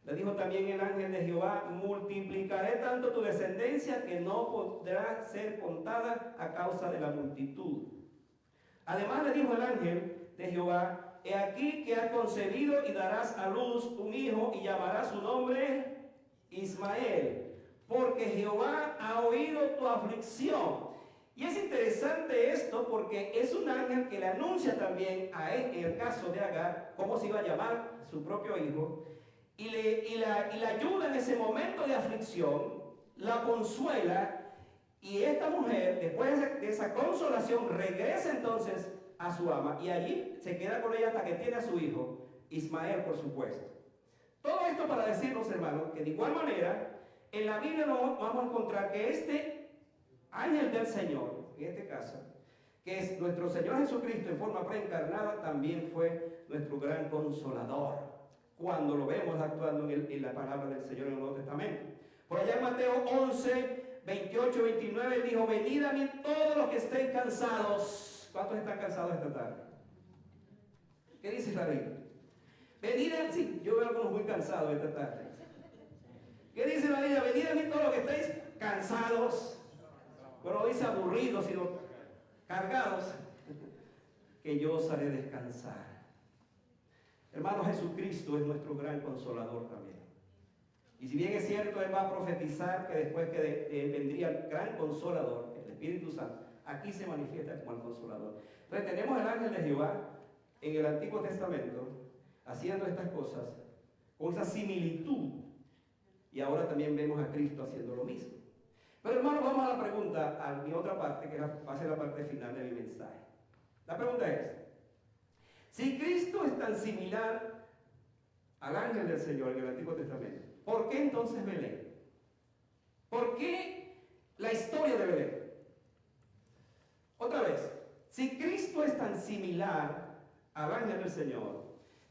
Le dijo también el ángel de Jehová: multiplicaré tanto tu descendencia que no podrá ser contada a causa de la multitud. Además le dijo el ángel de Jehová: he aquí que has concebido y darás a luz un hijo y llamarás su nombre Ismael, porque Jehová ha oído tu aflicción. Y es interesante esto porque es un ángel que le anuncia también a él, en el caso de Agar, cómo se iba a llamar su propio hijo, y la ayuda en ese momento de aflicción, la consuela, y esta mujer, después de esa consolación, regresa entonces a su ama, y allí se queda con ella hasta que tiene a su hijo, Ismael, por supuesto. Todo esto para decirnos, hermanos, que de igual manera, en la Biblia nos vamos a encontrar que este ángel del Señor, en este caso, que es nuestro Señor Jesucristo en forma preencarnada, también fue nuestro gran consolador, cuando lo vemos actuando en la palabra del Señor en el Nuevo Testamento. Por allá en Mateo 11, 28, 29, él dijo: venid a mí todos los que estén cansados. ¿Cuántos están cansados esta tarde? ¿Qué dice la Biblia? Venid a mí, sí, yo veo a algunos muy cansados esta tarde. ¿Qué dice la Biblia? Venid a mí todos los que estéis cansados. Bueno, no dice aburridos, sino cargados, que yo os haré descansar. Hermano, Jesucristo es nuestro gran consolador también. Y si bien es cierto, Él va a profetizar que después que de Él vendría el gran consolador, el Espíritu Santo, aquí se manifiesta como el consolador. Entonces tenemos el ángel de Jehová en el Antiguo Testamento haciendo estas cosas con esa similitud, y ahora también vemos a Cristo haciendo lo mismo. Pero hermano, vamos a la pregunta, a mi otra parte, que va a ser la parte final de mi mensaje. La pregunta es: si Cristo es tan similar al ángel del Señor en el Antiguo Testamento, ¿por qué entonces Belén? ¿Por qué la historia de Belén? Otra vez, si Cristo es tan similar al ángel del Señor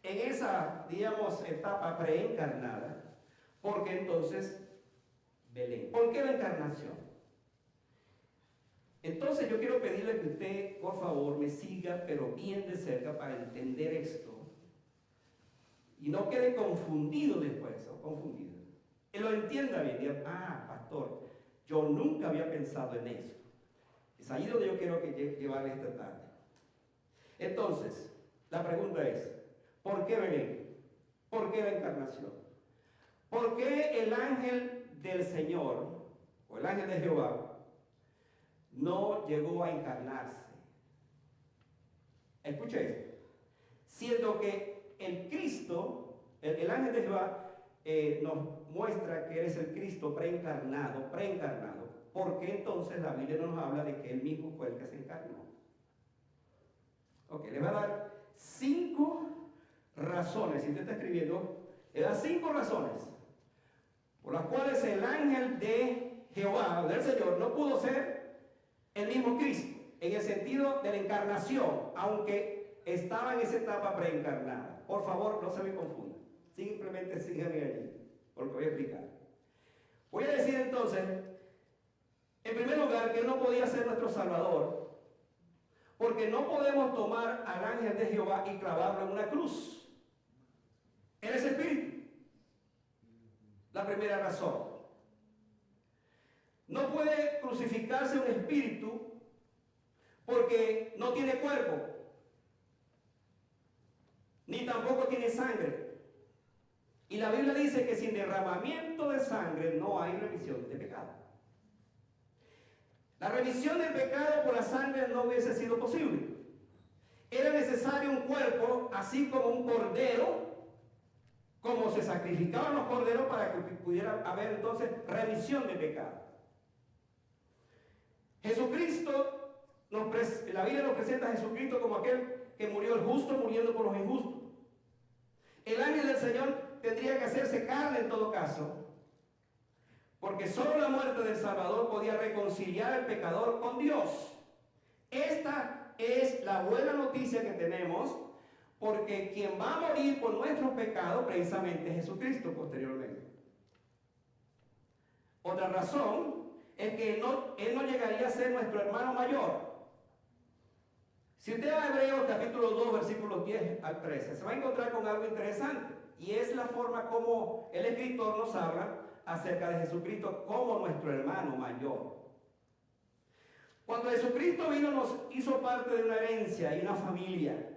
en esa, digamos, etapa preencarnada, ¿Por qué entonces Belén? ¿Por qué la encarnación? Entonces yo quiero pedirle que usted, por favor, me siga, pero bien de cerca para entender esto. Y no quede confundido después, o confundido. Que lo entienda bien. Diga, pastor, yo nunca había pensado en eso. Es ahí donde yo quiero llevarle esta tarde. Entonces, la pregunta es, ¿por qué Belén? ¿Por qué la encarnación? ¿Por qué el ángel del Señor, o el ángel de Jehová, no llegó a encarnarse? Escuche esto. Siendo que el Cristo, el ángel de Jehová, nos muestra que Él es el Cristo preencarnado. ¿Por qué entonces la Biblia no nos habla de que Él mismo fue el que se encarnó? Ok, le va a dar 5 razones, si usted está escribiendo, le da 5 razones por las cuales el ángel de Jehová, del Señor, no pudo ser el mismo Cristo, en el sentido de la encarnación, aunque estaba en esa etapa preencarnada. Por favor, no se me confunda. Simplemente síganme allí, porque voy a explicar. Voy a decir entonces, en primer lugar, que Él no podía ser nuestro Salvador, porque no podemos tomar al ángel de Jehová y clavarlo en una cruz. Él es espíritu. La primera razón. No puede crucificarse un espíritu porque no tiene cuerpo, ni tampoco tiene sangre. Y la Biblia dice que sin derramamiento de sangre no hay remisión de pecado. La remisión del pecado por la sangre no hubiese sido posible. Era necesario un cuerpo, así como un cordero, como se sacrificaban los corderos para que pudiera haber entonces remisión de pecado. Jesucristo, la Biblia nos presenta a Jesucristo como aquel que murió el justo muriendo por los injustos. El ángel del Señor tendría que hacerse carne en todo caso, porque solo la muerte del Salvador podía reconciliar al pecador con Dios. Esta es la buena noticia que tenemos, porque quien va a morir por nuestros pecados precisamente es Jesucristo posteriormente. Otra razón es que Él no llegaría a ser nuestro hermano mayor. Si usted va a Hebreos capítulo 2, versículos 10 al 13, se va a encontrar con algo interesante. Y es la forma como el escritor nos habla acerca de Jesucristo como nuestro hermano mayor. Cuando Jesucristo vino, nos hizo parte de una herencia y una familia,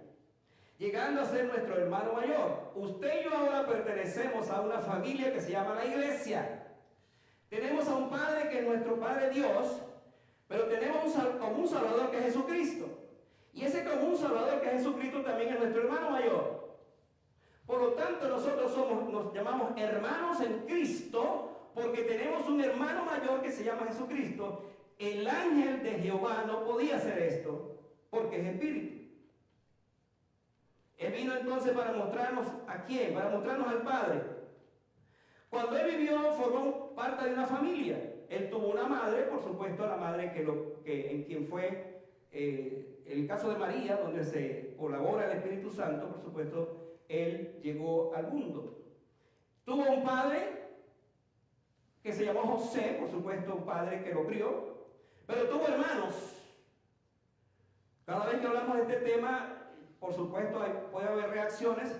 llegando a ser nuestro hermano mayor. Usted y yo ahora pertenecemos a una familia que se llama la iglesia. Tenemos a un Padre que es nuestro Padre Dios, pero tenemos como un Salvador que es Jesucristo. Y ese como un Salvador que es Jesucristo también es nuestro hermano mayor. Por lo tanto, nosotros nos llamamos hermanos en Cristo, porque tenemos un hermano mayor que se llama Jesucristo. El ángel de Jehová no podía hacer esto, porque es espíritu. Él vino entonces para mostrarnos a quién, para mostrarnos al Padre. Cuando Él vivió, formó parte de una familia. Él tuvo una madre, por supuesto, la madre en quien fue el caso de María, donde se colabora el Espíritu Santo, por supuesto, Él llegó al mundo. Tuvo un padre que se llamó José, por supuesto, un padre que lo crió, pero tuvo hermanos. Cada vez que hablamos de este tema, por supuesto, puede haber reacciones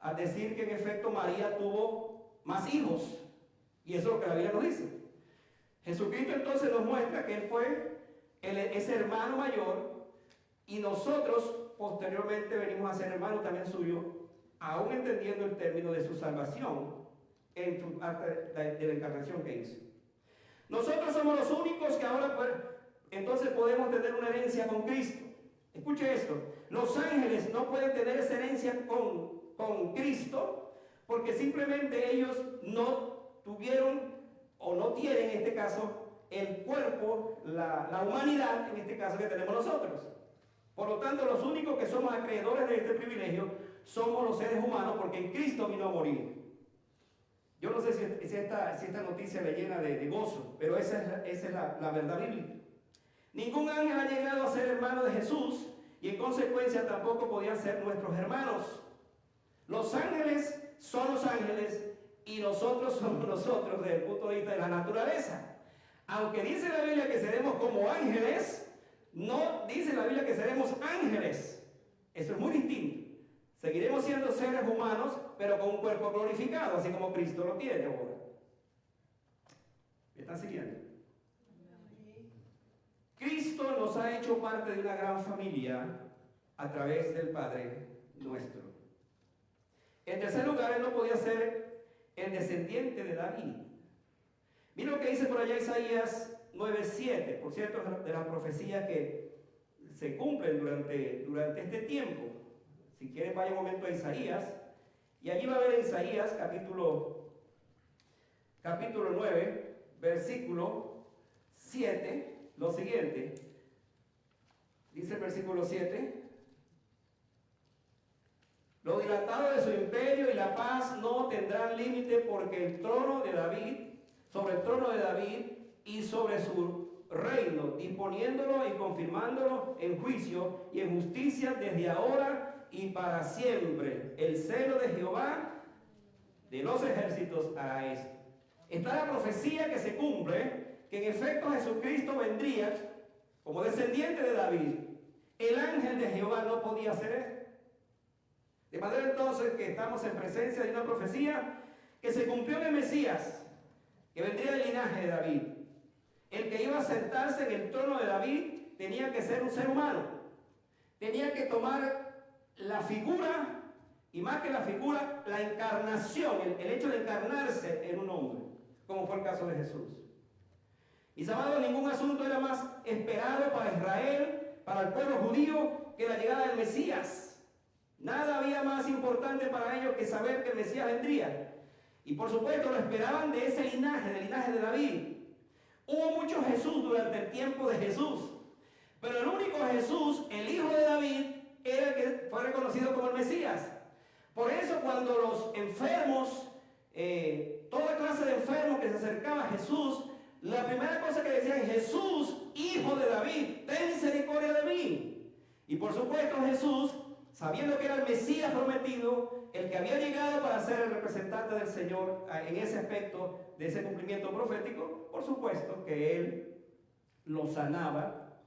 al decir que en efecto María tuvo más hijos, y eso es lo que la Biblia nos dice. Jesucristo entonces nos muestra que Él fue ese hermano mayor, y nosotros posteriormente venimos a ser hermanos también suyos, aún entendiendo el término de su salvación en su acta de la encarnación que hizo. Nosotros somos los únicos que ahora entonces podemos tener una herencia con Cristo. Escuche esto, los ángeles no pueden tener esa herencia con Cristo, porque simplemente ellos no tuvieron o no tienen en este caso el cuerpo, la humanidad en este caso que tenemos nosotros. Por lo tanto, los únicos que somos acreedores de este privilegio somos los seres humanos, porque en Cristo vino a morir. Yo no sé si esta noticia le llena de gozo, pero esa es la verdad bíblica. Ningún ángel ha llegado a ser hermano de Jesús, y en consecuencia tampoco podían ser nuestros hermanos. Los ángeles son los ángeles, y nosotros somos nosotros desde el punto de vista de la naturaleza. Aunque dice la Biblia que seremos como ángeles, no dice la Biblia que seremos ángeles. Eso es muy distinto. Seguiremos siendo seres humanos, pero con un cuerpo glorificado, así como Cristo lo tiene ahora. ¿Me están siguiendo? Cristo nos ha hecho parte de una gran familia a través del Padre nuestro. En tercer lugar, él no podía ser el descendiente de David. Mira lo que dice por allá Isaías 9:7, por cierto, de las profecías que se cumplen durante este tiempo. Si quieren, vaya un momento a Isaías, y allí va a ver en Isaías capítulo 9, versículo 7, lo siguiente. Dice el versículo 7: lo dilatado de su imperio y la paz no tendrán límite, porque el trono de David, sobre el trono de David y sobre su reino, disponiéndolo y confirmándolo en juicio y en justicia desde ahora y para siempre. El celo de Jehová de los ejércitos hará esto. Está la profecía que se cumple, que en efecto Jesucristo vendría como descendiente de David. El ángel de Jehová no podía hacer esto. De manera entonces que estamos en presencia de una profecía que se cumplió en el Mesías, que vendría del linaje de David. El que iba a sentarse en el trono de David tenía que ser un ser humano. Tenía que tomar la figura, y más que la figura, la encarnación, el hecho de encarnarse en un hombre, como fue el caso de Jesús. Y sábado, ningún asunto era más esperado para Israel, para el pueblo judío, que la llegada del Mesías. Nada había más importante para ellos que saber que el Mesías vendría. Y por supuesto lo esperaban de ese linaje, del linaje de David. Hubo muchos Jesús durante el tiempo de Jesús, pero el único Jesús, el hijo de David, era el que fue reconocido como el Mesías. Por eso cuando los enfermos, toda clase de enfermos que se acercaban a Jesús, la primera cosa que decían: Jesús, hijo de David, ten misericordia de mí. Y por supuesto Jesús, sabiendo que era el Mesías prometido, el que había llegado para ser el representante del Señor en ese aspecto de ese cumplimiento profético, por supuesto que él los sanaba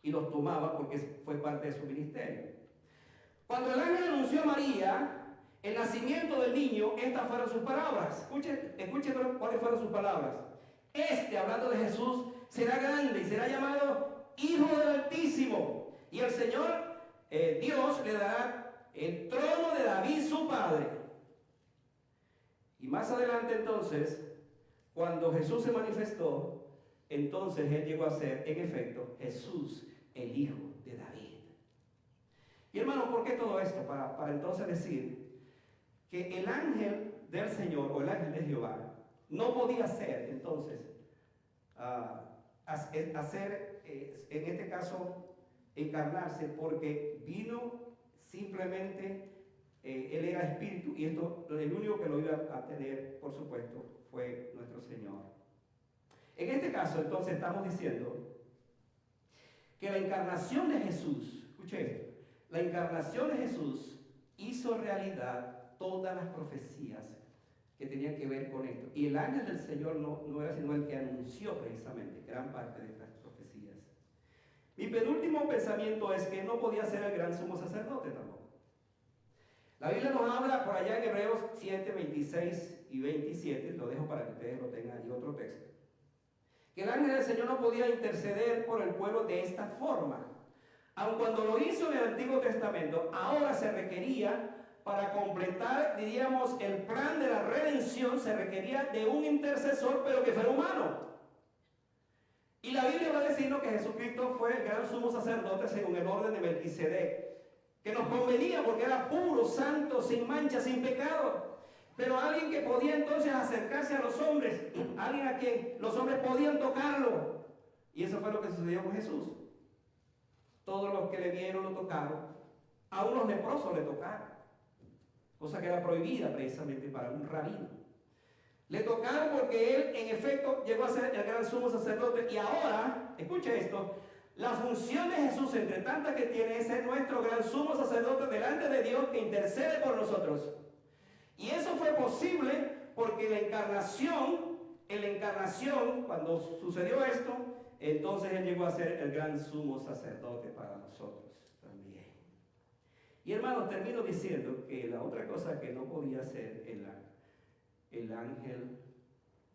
y los tomaba porque fue parte de su ministerio. Cuando el ángel anunció a María el nacimiento del niño, estas fueron sus palabras. Escuchen cuáles fueron sus palabras. Hablando de Jesús, será grande y será llamado Hijo del Altísimo, y el Señor Dios le dará el trono de David su padre. Y más adelante entonces, cuando Jesús se manifestó, entonces él llegó a ser, en efecto, Jesús, el hijo de David. Y hermano, ¿por qué todo esto? Para entonces decir que el ángel del Señor, o el ángel de Jehová, no podía ser entonces hacer, en este caso, encarnarse, porque vino simplemente, él era espíritu, y esto, el único que lo iba a tener, por supuesto, fue nuestro Señor. En este caso, entonces, estamos diciendo que la encarnación de Jesús, escuche esto, la encarnación de Jesús hizo realidad todas las profecías que tenían que ver con esto. Y el ángel del Señor no era sino el que anunció precisamente gran parte de estas profecías. Mi penúltimo pensamiento es que no podía ser el gran sumo sacerdote tampoco. La Biblia nos habla por allá en Hebreos 7, 26 y 27, lo dejo para que ustedes lo tengan ahí, otro texto, que el ángel del Señor no podía interceder por el pueblo de esta forma. Aun cuando lo hizo en el Antiguo Testamento, ahora se requería, para completar, diríamos, el plan de la redención, se requería de un intercesor, pero que fuera humano. Y la Biblia va a decirnos que Jesucristo fue el gran sumo sacerdote según el orden de Melquisedec, que nos convenía porque era puro, santo, sin mancha, sin pecado. Pero alguien que podía entonces acercarse a los hombres, alguien a quien los hombres podían tocarlo. Y eso fue lo que sucedió con Jesús. Todos los que le vieron lo tocaron. A unos leprosos le tocaron, cosa que era prohibida precisamente para un rabino. Le tocaron porque él, en efecto, llegó a ser el gran sumo sacerdote. Y ahora, escucha esto, la función de Jesús, entre tantas que tiene, es ser nuestro gran sumo sacerdote delante de Dios, que intercede por nosotros. Y eso fue posible Porque en la encarnación, cuando sucedió esto, entonces Él llegó a ser el gran sumo sacerdote para nosotros también. Y hermanos, termino diciendo que la otra cosa que no podía hacer el ángel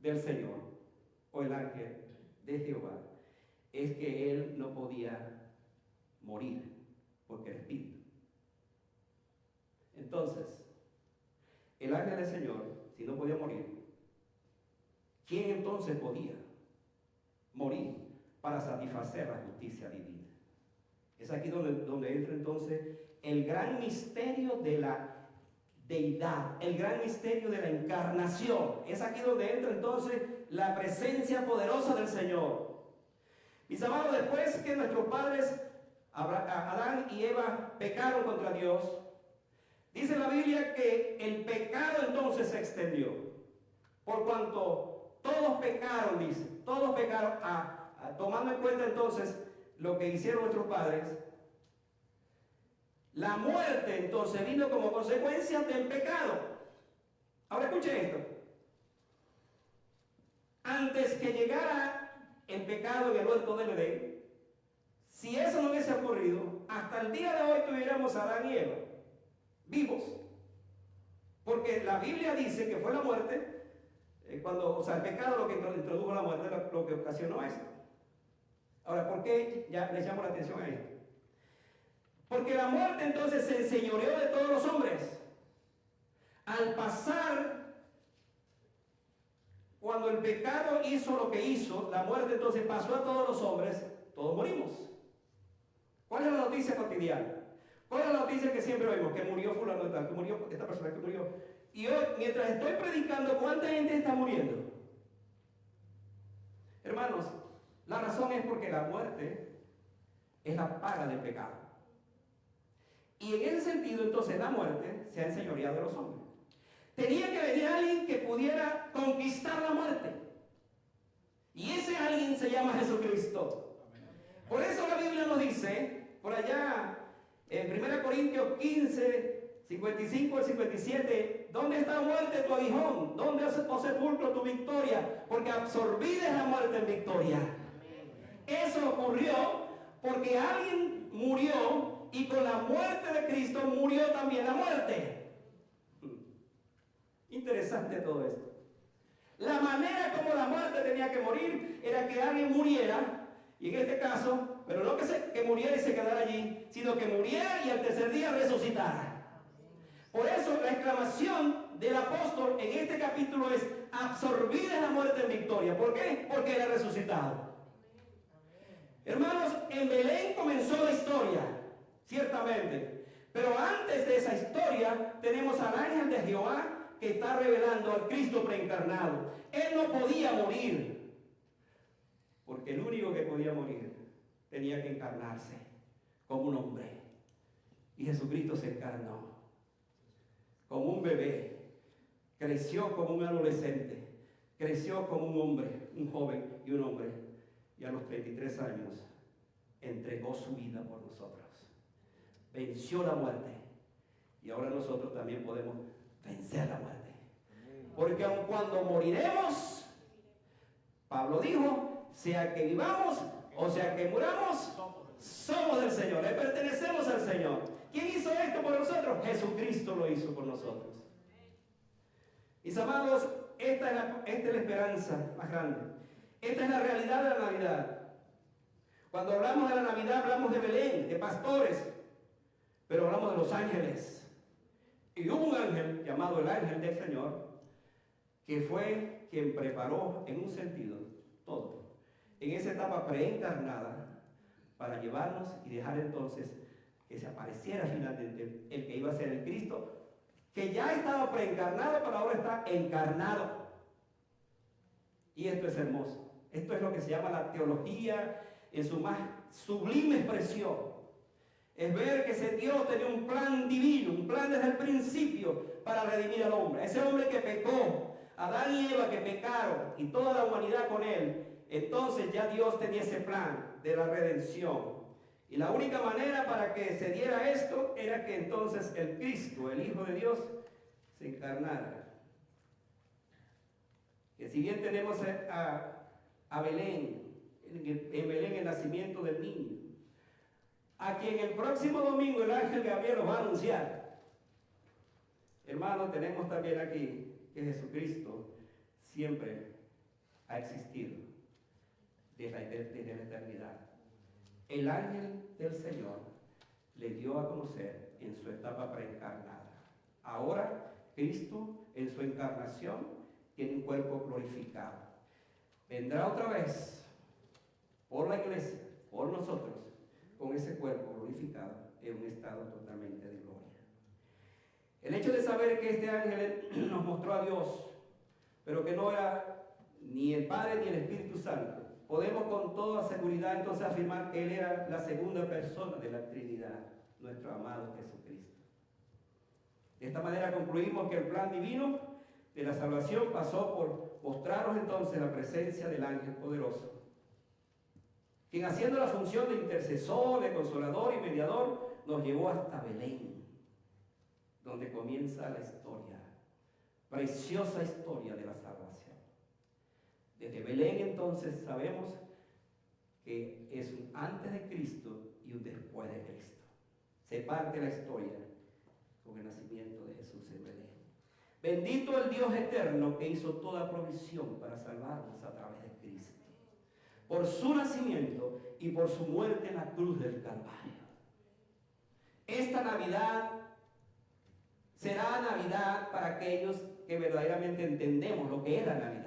del Señor o el ángel de Jehová es que Él no podía morir porque era espíritu. Entonces, el ángel del Señor, si no podía morir, ¿quién entonces podía morir para satisfacer la justicia divina? Es aquí donde entra entonces el gran misterio de la deidad, el gran misterio de la encarnación. Es aquí donde entra entonces la presencia poderosa del Señor. Mis amados, después que nuestros padres Adán y Eva pecaron contra Dios, dice la Biblia que el pecado entonces se extendió. Por cuanto todos pecaron, dice, todos pecaron, tomando en cuenta entonces lo que hicieron nuestros padres, la muerte entonces vino como consecuencia del pecado. Ahora escuche esto. Antes que llegara el pecado en el huerto del Edén, si eso no hubiese ocurrido, hasta el día de hoy tuviéramos a Adán y Eva vivos. Porque la Biblia dice que fue la muerte, el pecado lo que introdujo la muerte, lo que ocasionó esto. Ahora, ¿por qué ya le llamo la atención a esto? Porque la muerte entonces se enseñoreó de todos los hombres. Al pasar, cuando el pecado hizo lo que hizo, la muerte entonces pasó a todos los hombres, todos morimos. ¿Cuál es la noticia cotidiana? ¿Cuál es la noticia que siempre oímos? Que murió fulano de tal, que murió esta persona, que murió. Y hoy, mientras estoy predicando, ¿cuánta gente está muriendo? Hermanos, la razón es porque la muerte es la paga del pecado. Y en ese sentido, entonces, la muerte se ha enseñoreado de los hombres. Tenía que venir alguien que pudiera conquistar la muerte. Y ese alguien se llama Jesucristo. Por eso la Biblia nos dice, por allá en 1 Corintios 15, 55 al 57, ¿dónde está muerte tu aguijón? ¿Dónde o sepulcro tu victoria? Porque absorbides la muerte en victoria. Eso ocurrió porque alguien murió y con la muerte de Cristo murió también la muerte. Interesante todo esto. La manera como la muerte tenía que morir era que alguien muriera, y en este caso, pero no que muriera y se quedara allí, sino que muriera y al tercer día resucitara. Por eso la exclamación del apóstol en este capítulo es: absorbida la muerte en victoria. ¿Por qué? Porque era resucitado. Hermanos, en Belén comenzó la historia, ciertamente, pero antes de esa historia tenemos al ángel de Jehová que está revelando al Cristo preencarnado. Él no podía morir, porque el único que podía morir tenía que encarnarse como un hombre. Y Jesucristo se encarnó como un bebé, creció como un adolescente, creció como un hombre, un joven y un hombre, y a los 33 años entregó su vida por nosotros. Venció la muerte, y ahora nosotros también podemos vencer la muerte. Porque aun cuando moriremos, Pablo dijo, sea que vivamos o sea que muramos, somos del Señor, le pertenecemos al Señor. ¿Quién hizo esto por nosotros? Jesucristo lo hizo por nosotros. Mis amados, esta es la esperanza más grande. Esta es la realidad de la Navidad. Cuando hablamos de la Navidad hablamos de Belén, de pastores, pero hablamos de los ángeles. Y hubo un ángel llamado el ángel del Señor, que fue quien preparó en un sentido todo, en esa etapa preencarnada, para llevarnos y dejar entonces que se apareciera finalmente el que iba a ser el Cristo, que ya estaba preencarnado, pero ahora está encarnado. Y esto es hermoso. Esto es lo que se llama la teología en su más sublime expresión. Es ver que ese Dios tenía un plan divino, un plan desde el principio para redimir al hombre. Ese hombre que pecó, Adán y Eva que pecaron y toda la humanidad con él, entonces ya Dios tenía ese plan de la redención. Y la única manera para que se diera esto era que entonces el Cristo, el Hijo de Dios, se encarnara Que si bien tenemos a Belén, en Belén el nacimiento del niño, a quien el próximo domingo el ángel Gabriel nos va a anunciar. Hermanos, tenemos también aquí que Jesucristo siempre ha existido desde la eternidad. El ángel del Señor le dio a conocer en su etapa preencarnada. Ahora Cristo en su encarnación tiene un cuerpo glorificado. Vendrá otra vez por la iglesia, por nosotros, con ese cuerpo glorificado en un estado totalmente de gloria. El hecho de saber que este ángel nos mostró a Dios, pero que no era ni el Padre ni el Espíritu Santo, podemos con toda seguridad entonces afirmar que Él era la segunda persona de la Trinidad, nuestro amado Jesucristo. De esta manera concluimos que el plan divino de la salvación pasó por mostrarnos entonces la presencia del ángel poderoso, quien haciendo la función de intercesor, de consolador y mediador, nos llevó hasta Belén, donde comienza la historia, preciosa historia de la salvación. Desde Belén entonces sabemos que es un antes de Cristo y un después de Cristo. Se parte la historia con el nacimiento de Jesús en Belén. Bendito el Dios eterno que hizo toda provisión para salvarnos a través de Cristo, por su nacimiento y por su muerte en la cruz del Calvario. Esta Navidad será Navidad para aquellos que verdaderamente entendemos lo que es la Navidad.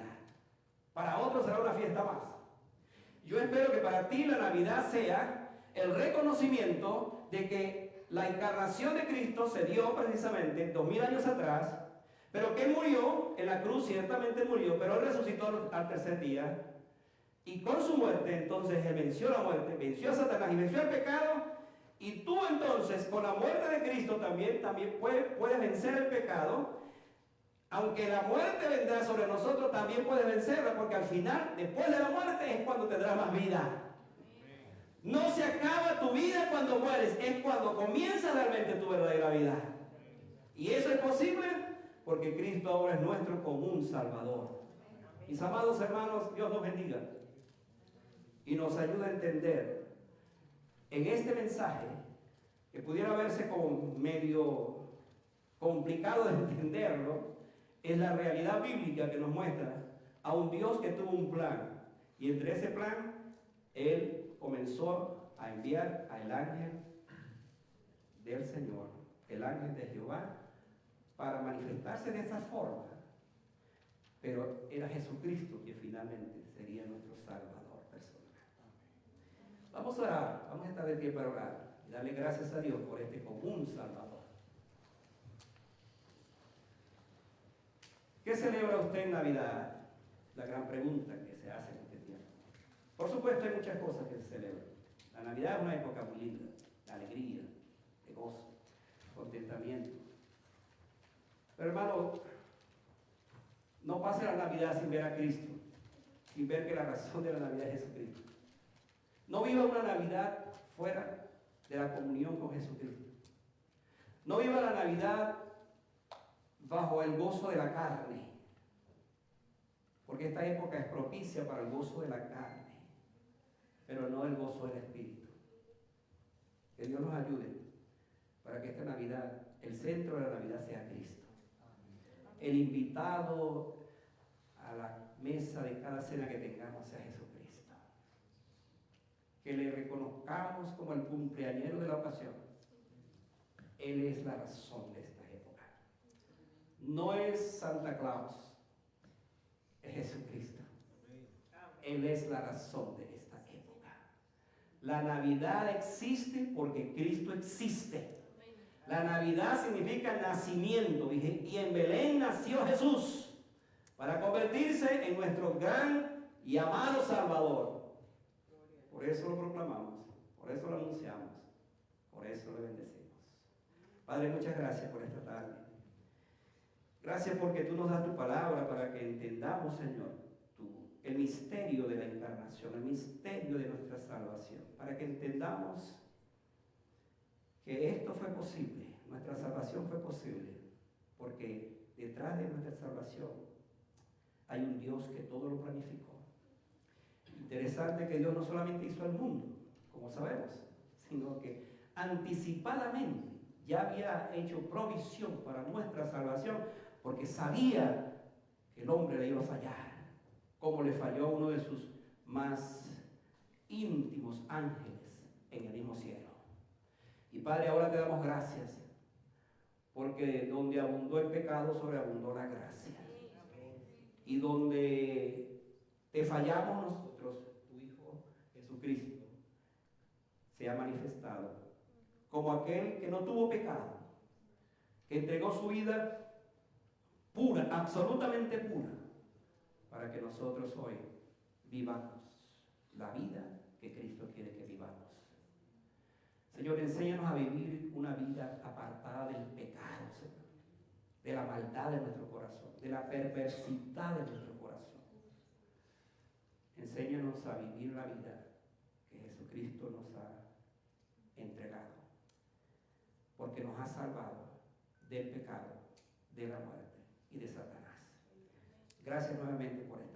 Para otros será una fiesta más. Yo espero que para ti la Navidad sea el reconocimiento de que la encarnación de Cristo se dio precisamente 2000 años atrás, pero que Él murió en la cruz, ciertamente murió, pero Él resucitó al tercer día, y con su muerte entonces Él venció la muerte, venció a Satanás y venció el pecado, y tú entonces con la muerte de Cristo también puedes vencer el pecado. Aunque la muerte vendrá sobre nosotros, también puedes vencerla, porque al final, después de la muerte, es cuando tendrás más vida. No se acaba tu vida cuando mueres, es cuando comienza realmente tu verdadera vida. Y eso es posible porque Cristo ahora es nuestro común Salvador. Mis amados hermanos, Dios nos bendiga y nos ayuda a entender en este mensaje, que pudiera verse como medio complicado de entenderlo, es la realidad bíblica que nos muestra a un Dios que tuvo un plan. Y entre ese plan, Él comenzó a enviar al ángel del Señor, el ángel de Jehová, para manifestarse de esa forma. Pero era Jesucristo que finalmente sería nuestro Salvador personal. Vamos a orar, vamos a estar de pie para orar y darle gracias a Dios por este común Salvador. ¿Qué celebra usted en Navidad? La gran pregunta que se hace en este tiempo. Por supuesto hay muchas cosas que se celebran. La Navidad es una época muy linda, de alegría, de gozo, contentamiento. Pero hermano, no pase la Navidad sin ver a Cristo, sin ver que la razón de la Navidad es Jesucristo. No viva una Navidad fuera de la comunión con Jesucristo. No viva la Navidad bajo el gozo de la carne, porque esta época es propicia para el gozo de la carne, pero no el gozo del Espíritu. Que Dios nos ayude para que esta Navidad, el centro de la Navidad sea Cristo. El invitado a la mesa de cada cena que tengamos sea Jesucristo. Que le reconozcamos como el cumpleañero de la ocasión. Él es la razón de esta época. No es Santa Claus, es Jesucristo. Él es la razón de esta época. La Navidad existe porque Cristo existe. La Navidad significa nacimiento, y en Belén nació Jesús para convertirse en nuestro gran y amado Salvador. Por eso lo proclamamos, por eso lo anunciamos, por eso lo bendecimos. Padre, muchas gracias por esta tarde. Gracias porque tú nos das tu palabra para que entendamos, Señor, el misterio de la encarnación, el misterio de nuestra salvación, para que entendamos que esto fue posible, nuestra salvación fue posible, porque detrás de nuestra salvación hay un Dios que todo lo planificó. Interesante que Dios no solamente hizo el mundo, como sabemos, sino que anticipadamente ya había hecho provisión para nuestra salvación, porque sabía que el hombre le iba a fallar, como le falló uno de sus más íntimos ángeles en el mismo cielo. Y Padre, ahora te damos gracias, porque donde abundó el pecado, sobreabundó la gracia. Y donde te fallamos nosotros, tu Hijo Jesucristo se ha manifestado como aquel que no tuvo pecado, que entregó su vida pura, absolutamente pura, para que nosotros hoy vivamos la vida que Cristo quiere que vivamos. Señor, enséñanos a vivir una vida apartada del pecado, Señor, de la maldad de nuestro corazón, de la perversidad de nuestro corazón. Enséñanos a vivir la vida que Jesucristo nos ha entregado, porque nos ha salvado del pecado, de la muerte y de Satanás. Gracias nuevamente por esto.